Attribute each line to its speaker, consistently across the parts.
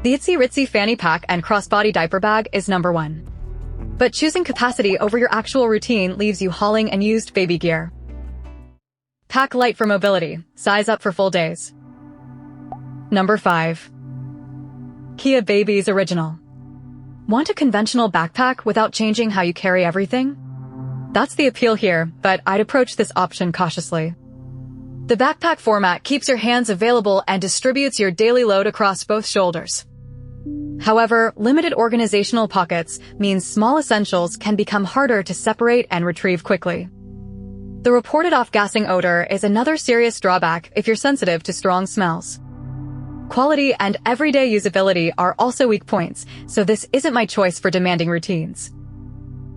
Speaker 1: The Itzy Ritzy Fanny Pack and Crossbody Diaper Bag is number 1. But choosing capacity over your actual routine leaves you hauling unused baby gear. Pack light for mobility, size up for full days. Number 5. KeaBabies Original. Want a conventional backpack without changing how you carry everything? That's the appeal here, but I'd approach this option cautiously. The backpack format keeps your hands available and distributes your daily load across both shoulders. However, limited organizational pockets means small essentials can become harder to separate and retrieve quickly. The reported off-gassing odor is another serious drawback if you're sensitive to strong smells. Quality and everyday usability are also weak points, so this isn't my choice for demanding routines.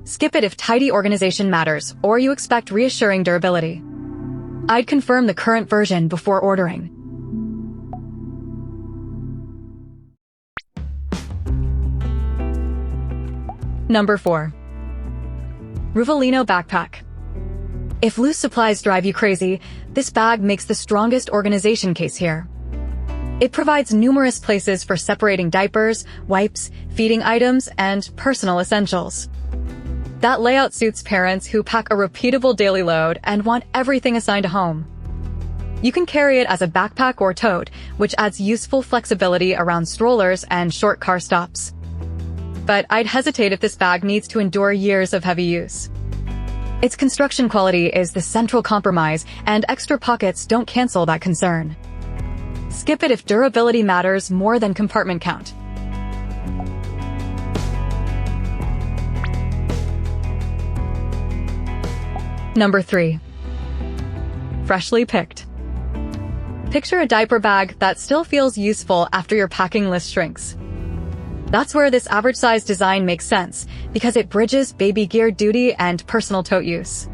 Speaker 1: Skip it if tidy organization matters or you expect reassuring durability. I'd confirm the current version before ordering. Number 4. Ruvalino Backpack. If loose supplies drive you crazy, this bag makes the strongest organization case here. It provides numerous places for separating diapers, wipes, feeding items, and personal essentials. That layout suits parents who pack a repeatable daily load and want everything assigned to home. You can carry it as a backpack or tote, which adds useful flexibility around strollers and short car stops. But I'd hesitate if this bag needs to endure years of heavy use. Its construction quality is the central compromise, and extra pockets don't cancel that concern. Skip it if durability matters more than compartment count. Number 3. Freshly picked. Picture a diaper bag that still feels useful after your packing list shrinks. That's where this average-size design makes sense, because it bridges baby gear duty and personal tote use.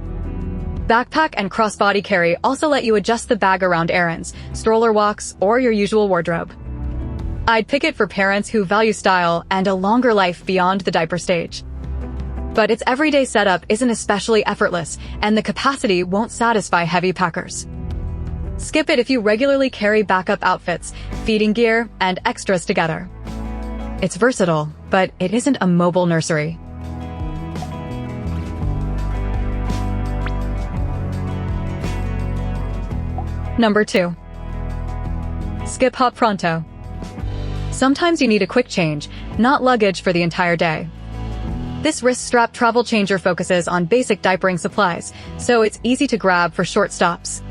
Speaker 1: Backpack and crossbody carry also let you adjust the bag around errands, stroller walks, or your usual wardrobe. I'd pick it for parents who value style and a longer life beyond the diaper stage. But its everyday setup isn't especially effortless, and the capacity won't satisfy heavy packers. Skip it if you regularly carry backup outfits, feeding gear, and extras together. It's versatile, but it isn't a mobile nursery. Number 2. Skip Hop Pronto. Sometimes you need a quick change, not luggage for the entire day. This wrist strap travel changer focuses on basic diapering supplies, so it's easy to grab for short stops.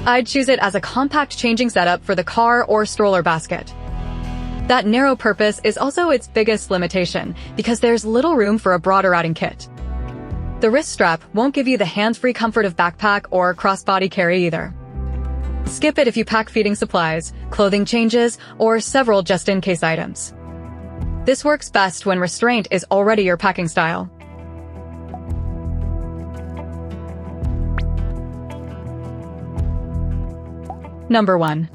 Speaker 1: I'd choose it as a compact changing setup for the car or stroller basket. That narrow purpose is also its biggest limitation, because there's little room for a broader outing kit. The wrist strap won't give you the hands-free comfort of backpack or crossbody carry either. Skip it if you pack feeding supplies, clothing changes, or several just-in-case items. This works best when restraint is already your packing style. Number 1.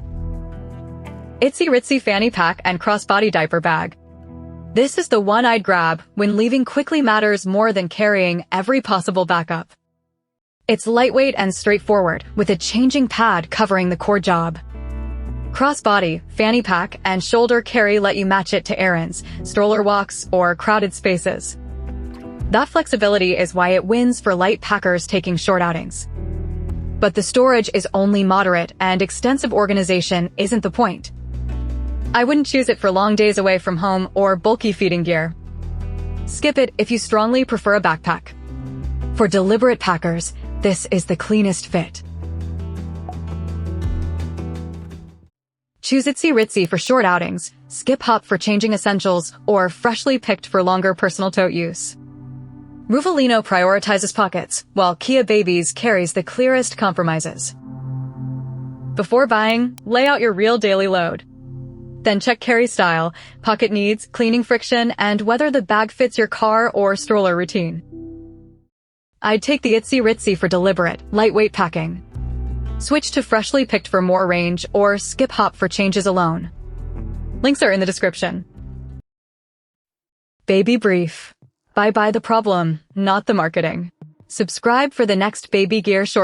Speaker 1: Itzy Ritzy Fanny Pack and Crossbody Diaper Bag. This is the one I'd grab when leaving quickly matters more than carrying every possible backup. It's lightweight and straightforward, with a changing pad covering the core job. Crossbody, fanny pack, and shoulder carry let you match it to errands, stroller walks, or crowded spaces. That flexibility is why it wins for light packers taking short outings. But the storage is only moderate, and extensive organization isn't the point. I wouldn't choose it for long days away from home or bulky feeding gear. Skip it if you strongly prefer a backpack. For deliberate packers, this is the cleanest fit. Choose Itzy Ritzy for short outings, skip Hop for changing essentials, or freshly picked for longer personal tote use. Ruvalino prioritizes pockets, while KeaBabies carries the clearest compromises. Before buying, lay out your real daily load. Then check carry style, pocket needs, cleaning friction, and whether the bag fits your car or stroller routine. I'd take the Itzy Ritzy for deliberate, lightweight packing. Switch to freshly picked for more range, or skip Hop for changes alone. Links are in the description. Baby Brief. Bye-bye the problem, not the marketing. Subscribe for the next baby gear short.